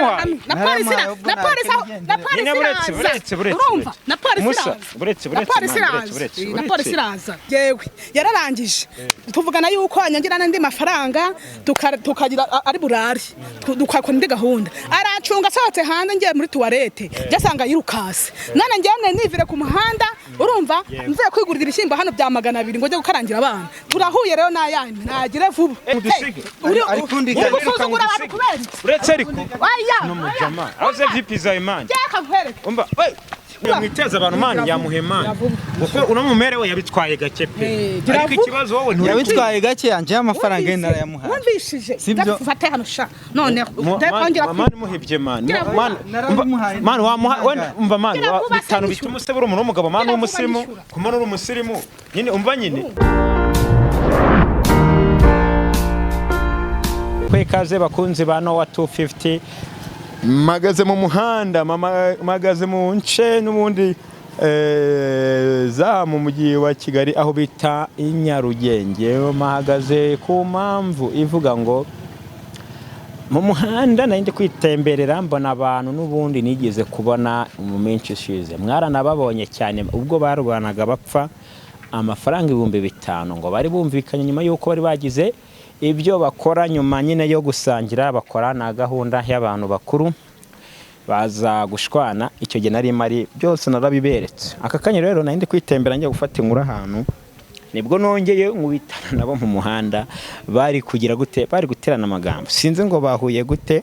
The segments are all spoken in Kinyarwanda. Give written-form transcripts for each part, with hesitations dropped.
yayamuhaye na polisi iraza yewe yararangije tuvugana yuko anyangirana ndi mafaranga tukagira ari burari dukakora ndi gahunda aracunga sohotse hanze ngiye muri tuwarete byasanga yirukase none ngiye nivire ku muhanda urumva mvuye kwigurira ishyimbo hano bya 200 ngo njye gukarangira abana turahuye rero nayandi nagire vuba ari kundi uretse ariko no mujama aze vipiza imana umba mwiteza abantu mani yamuhema kuko unamumere we yabitwaye gake pe ariko ikibazo wowe yabitwaye gake anje amafaranga y'indara yamuhaye wumvishije ndafate hano sha none ndakongera mani muhibye mani mani wamuha umva mani bitanu bituma usebura umuntu w'umugabo mani w'umusirimu kumana uri umusirimu nyine umva nyine kwekaze bakunzi ba Noah 250 magaze mu muhanda magaze mu nce n'ubundi za mu mujyi wa Kigali aho bita Inyarugenge mahagaze ku mpamvu ivuga ngo mu muhanda nandi kwitemberera mbona abantu n'ubundi nigeze kubona mu menshi ishize mwaranababonye cyane ubwo barwanaga bapfa amafaranga 5,000 ngo bari bumvikanye nyuma yuko bari bagize ibyo bakora nyuma nyine yo gusangira bakora na gahunda y'abantu bakuru baza gushwana icyo gihe nari mari byose narabiberetse aka kanya rero nandi kwitembera njye gufata inkuru ahantu nibwo nongeye nkubitana nabo mu muhanda bari kugira gute bari guterana amagambo sinzi ngo bahuye gute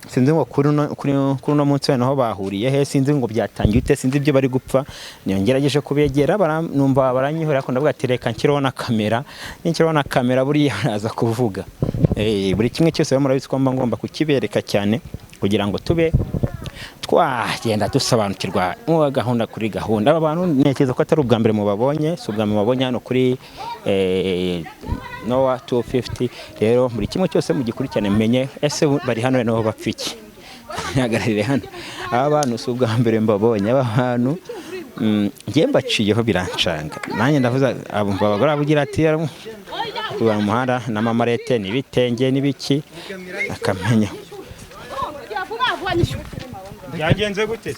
sinzi ngo kuri no munsi naho bahuriye he sinzi ngo byatangiye ute sinzi ibyo bari gupfa niyongerageje kubegera numva baranyihora ko ndavuga ati reka nkiriho na kamera buri yaza kuvuga buri kimwe cyose murabizi ko ngomba kukibereka cyane kugira ngo tube twagenda dusobanukirwa mu gahunda kuri gahunda abantu nekeza ko atari ubwa mbere mu babonye si ubwa mbere mubonye hano kuri Noah 250 rero muri kimwe cyose mu gikurikirane menye ese bari hano naho bapfiki nyagarire hano abantu si ubwa mbere mbabonye abantu ngiye mbaciyeho birancanga nanjye ndavuza abumva abagore abugira ati kuba mu muhanda n'amamarete n'ibitenge n'ibiki akamenya yagenze gute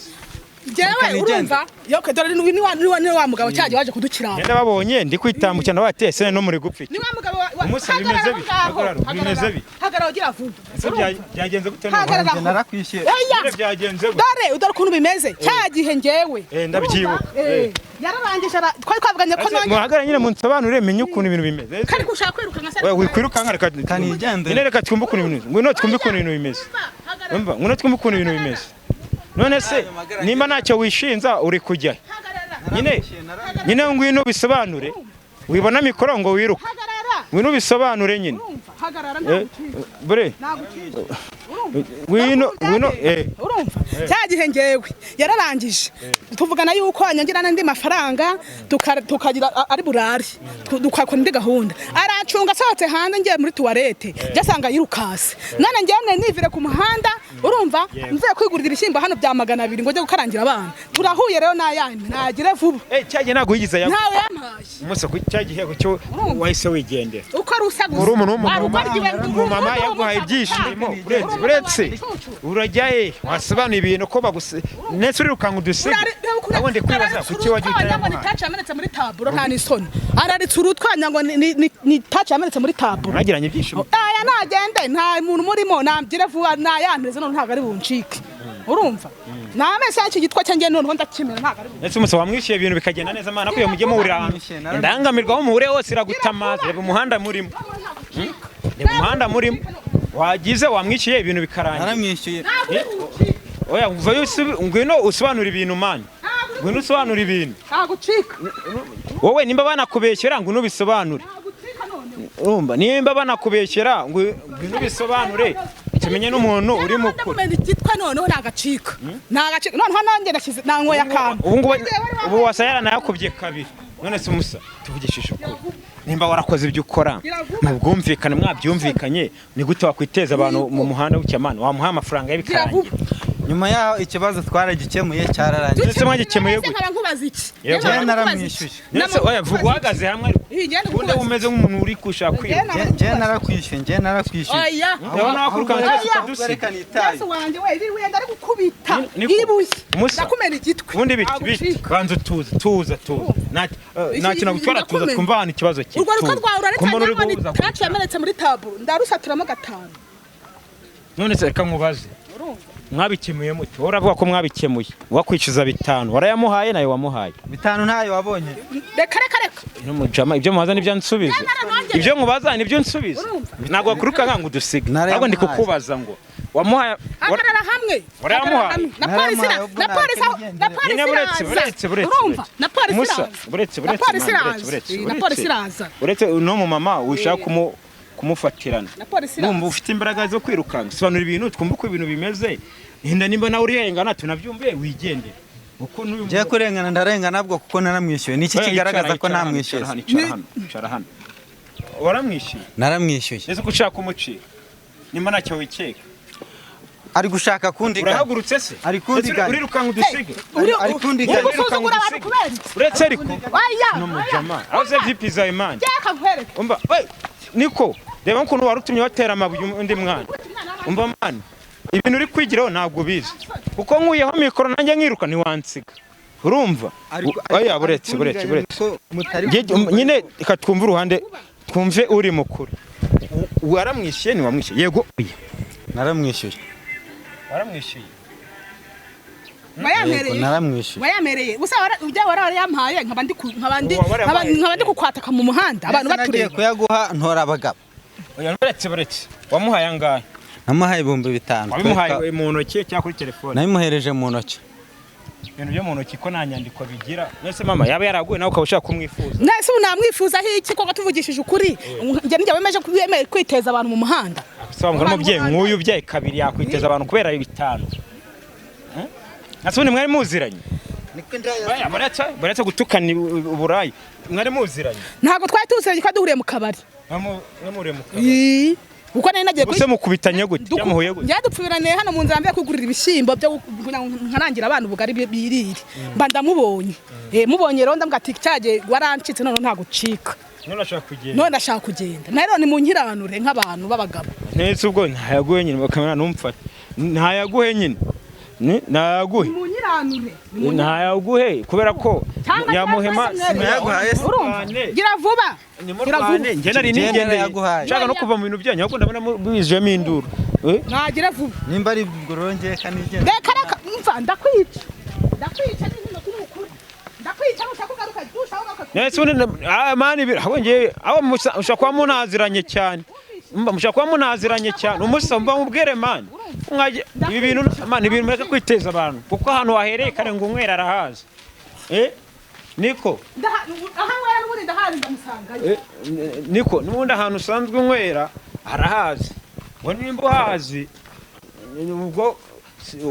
jewe urumva yoke dore ni wa mugabo cyaje waje kudukirana ndenda babonye ndi kwitambukira ndabatese no muri gupfika ni wa mugabo umusa bimeze bi bimeze bi hagara ugira vuba byagenze gute no narakwishe byagenze gute udore kuntu bimeze cyagihe ngewe ndabyibuka yararangije twari twavuganye ko none muhagara nyine munsobanurire menye ukuntu ibintu bimeze kari gushaka kwirukanka se we kwirukanka reka kanigende reka twumve ukuntu ibintu ngwino twumve ukuntu ibintu bimeze umva ngwino twumve ukuntu ibintu bimeze none se nimba ntacyo wishinza uri kujya nyine ngwino bisobanure wibona mikoro ngo wiruka ngwino bisobanure nyine bure ngwino urumva cyagihe ngewe yararangije tuvugana yuko anyangirana ndi mafaranga tukagira ari burari dukakora ndi gahunda aracunga sohotse hanze ngiye muri tuwarete byasanga yirukase none ngiye nivire ku muhanda urumva mvuye kwigurira ishyimbo hano bya 200 ngo njye gukarangira abana turahuye rero nayandi nagire vuba cyagihe nago yigize ya ntawe yampaye umunsi cyagihe cyo wahise wigendera uko rusaguza uri umuntu mama yaguhaye ibyishimo uretse urajyaye wasobanuye ibintu ko baguse nese uri rukanga udusiga abonde kwibaza kuki wagiye ngo ni touch yamenetse muri taburo nta nisoni araritse urutwanya ngo ni touch yamenetse muri taburo nagiranye ibyishimo aya nagende nta muntu murimo nambire vuba nayaneze none ntago ari buncike urumva namese iki gitwa cyanjye none ndakimera ntago ari nese umusa wamwishiye ibintu bikagenda neza mana ko mujye muhurira ndangamirwa mu hure hose iragutamaza reba umuhanda murimo reba umuhanda murimo wagize wamwishiye ibintu bikarangira aramwishyuye oya ngwino usobanura ibintu mani ngwino usobanura ibintu ntagucika wowe nimba banakubeshyera ngwino bisobanure urumva nimba banakubeshyera ngwino bisobanure kimenye n'umuntu uri mukuru igitwa noneho nagacika noneho nanjye nashyize nangoya akantu ubu wasayara nayakubye kabiri none se umusa tuvugishisha ukuri nimba warakoze ibyo ukora mu bwumvikane mwabyumvikanye ni gute wakwiteza abantu mu muhanda w'icyamana wamuha amafaranga y'ibikarangira nyuma yaho ikibazo twaragikemuye cyararangiye. Ndetse mwagikemuye gute? nkaba nkubaza iki Je naramwishyuye. Ndetse oya vuga uhagaze hamwe ubundi umeze nk'umuntu uri kushaka kwiba. Je narakwishyuye. oya Ndabona wakurukanka dusiga. Reka nitaye. yesu wanje we iri wenda ari gukubita ibuye ndakumena igitwe ubundi biti banza tuza nta kintu gutwara tuza twumva hano ikibazo cye. urwo ruko rwawe uraretse ngo ni taci yamenetse muri taburo ndarusaturamo 5. None se reka nkubaze mwabikemuye muti uravuga ko mwabikemuye wakwicuza 5 warayamuhaye nayo wamuhaye 5 ntayo wabonye. reka n'umujama ibyo mubaza nibyo nsubize ibyo nkubaza nibyo nsubize ntabwo wakuruka nkanga udusiga ntabwo ndi kukubaza ngo wamuhaye agarara hamwe warayamuhaye na polisi iraza uretse no mu mama ushaka kumufatirana numva ufite imbaraga zo kwirukanka sobanura ibintu twumva uko ibintu bimeze hinda nimba nawe urihengana tunabyumve wigendere uko je kurengana ndarengana bwo kuko naramwishyuye niki kigaragaza ko namwishyuye. Icara hano waramwishyuye Naramwishyuye. ese ko ushaka umucira nimba nacyo wikeka ari gushaka kundi urahagurutse se ari kundi urirukanka udusige ari kundi uretse ariko n'umujama aze vipi za imana umba niko reba ukuntu warutumye watera amabuye undi mwana umva mwana ibintu uri kwigiraho ntabwo bizi kuko nkuyeho mikoro nanjye nkiruka ntiwansiga urumva oya buretse nyine reka twumve uruhande twumve uri mukuru waramwishyuye ntiwamwishyuye yego naramwishyuye wayamereye gusa ujya warayampaye nkaba ndi kukwataka mu muhanda abantu batureba kuyaguha ntora abagabo. oya buretse wamuhaye angahe? Namuhaye 5,000. wabimuhaye mu ntoki cyangwa kuri telefone? Nabimuhereje mu ntoki. ibintu byo mu ntoki ko nta nyandiko bigira nese mama yaba yaraguye nawe ukaba ushaka kumwifuza nese unamwifuza iki koko tuvugishije ukuri njye wemeje kwiteza abantu mu muhanda sobanura n'umubyeyi nk'uyu ubyaye 2 yakwiteza abantu kubera 5 Nasubone mwari muziranye. Baretse gutukana uburayi. Mwari muziranye. Ntago twari tuziranye ko duhuriye mu kabari. Mwamuriye mu kabari. Uko nari nagiye Use mukubitanye gute? Yamuhuye gute? Yadupfirane hano mu nzira mbe kugurira ibishimbo byo nkarangira abantu bugari biriri. Mba ndamubonye. Mubonye rero ndambwa ati cyaje warancitse none ntago cika. None ndashaka kugenda. Nayo ni mu nkiranure nk'abantu babagabo. Nese ubwo ntayaguhe nyine bakamera numfata. Ntayaguhe nyine. Nayaguhe. Ntayaguhe kubera ko yamuhema sinayaguhaye gira vuba. Nge nari nigendeye nshaka no kuva mu bintu byanyu ahubwo ndabona bizemo induru. Nagira vuba. Nimba ari gorongeye kanigenda. Reka mva ndakwica. Ndakwica n'intu kuri ukuri. Ndakwica ushakugaruka dushaho. Nese mani ahonge aho mushaka munaziranye cyane. Mushaka munaziranye cyane umusamba mubwire mani. Ibi bintu mani ibintu mureka kwiteza abantu kuko hano wahereye kare ngo umwera arahaza. Niko ahanwera n'ubundi ndahazi ndamusanga niko n'ubundi ahantu usanzwe umwera arahazi ngo nimba hazi ubwo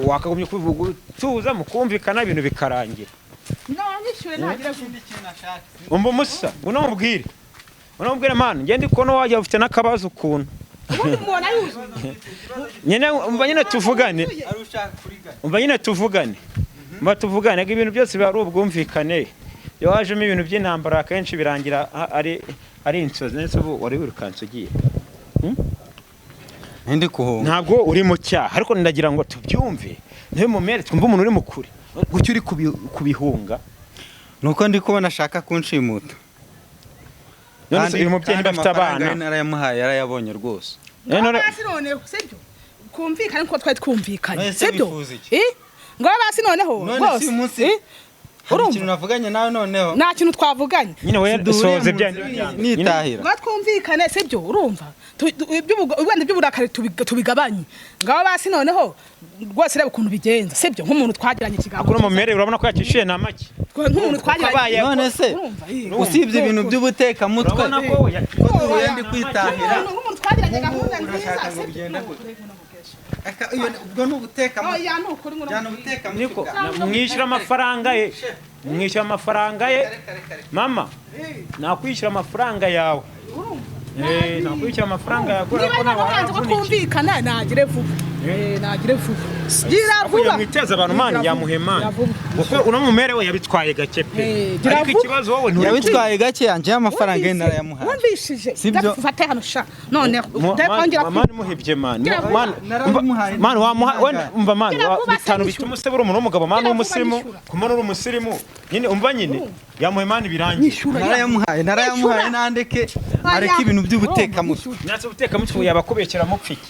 wakagumye kuvuga tuza mukumvikana ibintu bikarangira nanyishyure nagira ikindi kintu ashaka umba musa unamubwire man ngende ko no wajya ufite nakabazo ukuntu nyine umva nyine tuvugane mba tuvugane ibintu byose bari ubwumvikane yo hajemo ibintu by'intambara akenshi birangira ari insozi nese ubu wari wirukanse ugiye ndi kuhunga ntabwo uri mu cyaha ariko ndagira ngo tubyumve niwe mumere twumva umuntu uri mukuri gucyo uri kubihunga nuko ndi kubona ashaka kunshimuta none uyu mubyeyi bafite abana narayamuhaye yarayabonye rwose none sibyo kumvikana ko twari twumvikanye sibyo ngo basi noneho rwose hari ikintu navuganye nawe noneho nta kintu twavuganye nyine we soze byandi nitahira ngo twumvikane sibyo urumva ubwende by'uburakari tubigabanye ngabo basi noneho rwose reba ukuntu bigenza sibyo nk'umuntu twagiranye ikiganiro akuru mu mere urabona ko yakishiye na make nk'umuntu twagiranye none se usibye ibintu by'ubuteka mutwe ko duhende kwitahira nk'umuntu twagiranye gahunda nziza ubwo n'ubuteka niko mwishyura amafaranga ye mama nakwishyura amafaranga yawe nakwishyura amafaranga yawe niba ntabwo kumvikana nagire vuba nagire vuba gira vuba mwiteza abantu mani yamuhema kuko uno mumere we yabitwaye gake pe ariko ikibazo wowe yabitwaye gake yanje y'amafaranga y'intara yamuhaye wumvishije gafate hano sha none ndakongera mani muhebye mani mani wamuha umva mani bitanu bituma usebura umuntu w'umugabo mani w'umusirimu kumana uri umusirimu nyine umva nyine yamuhema birangiye narayamuhaye nandeke areke ibintu by'ubutekamutwe natse ubutekamutwe yabakubekera mupfiki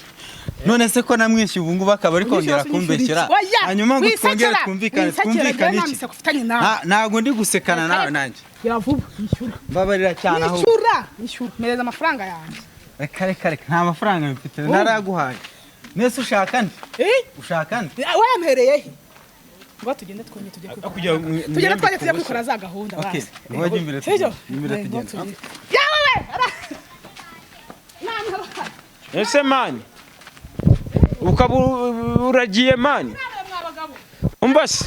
none se ko namwishyuye ubu ngubu akaba ari kongera kumbekera hanyuma ngo twongere twumvikane iki ntabwo ndi gusekana nawe nanjye yavuba yishyura mbabarira cyane aho yishyura mereza amafaranga yanjye reka nta mafaranga mfite naraguhaye nese ushaka nde ushaka nde wampereye he ngo tugende twonye tujye kwikora za gahunda basi ngoje imbere tugende yawe ese mani ukaburagiye mani umbase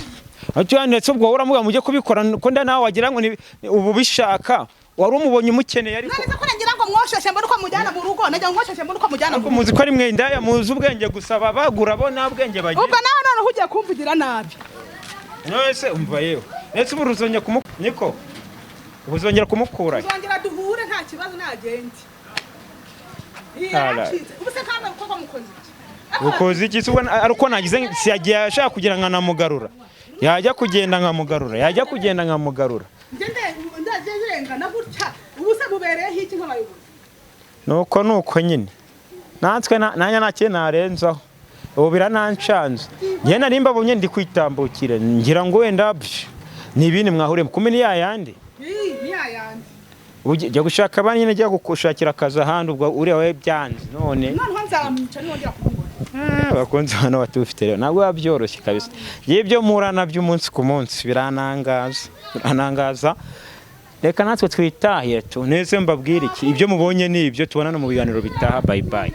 atyanetse ubwo uramuga mujye kubikora ko nda nawe wagira ngo ubu bishaka wari umubonye umukeneye ariko none ko ngira ngo mwosheshe mbona uko mujyana mu rugo najya mwosheshe mbona uko mujyana mu rugo muzi ko ari mwenda ya muzi ubwenge gusaba bagura bo nta bwenge bagiye ubwo nawe none ugiye kumvugira nabi nose umva yewe netse buruzongera niko ubuzongera kumukura uzongera duhure nta kibazo nagende ubuse kandi uko mukoze ukoze iki se ariko nagize siyagiye ashaka kugira ngo namugarura yajya kugenda nkamugarura ndajenga na gutya ubuse bubereye hiki nk'abayobozi nuko nyine natwe nanya nake narenzaho ubu birananshanze njye nari mbabonye ndi kwitambukira ngira ngo wenda ni ibindi mwahuriye kumwe ni yayandi ujya gushaka abandi nyine jya gushakira akazi ahandi ubwo uriya we byanze none nzamwica niwongera kumubona bakunze hano batufite rero ntabwo biba byoroshye kabisa y'ibyo murana by'umunsi ku munsi biranangaza reka natwe twitahire tu neze mbabwire iki ibyo mubonye ni ibyo tubona no mu biganiro bitaha bye bye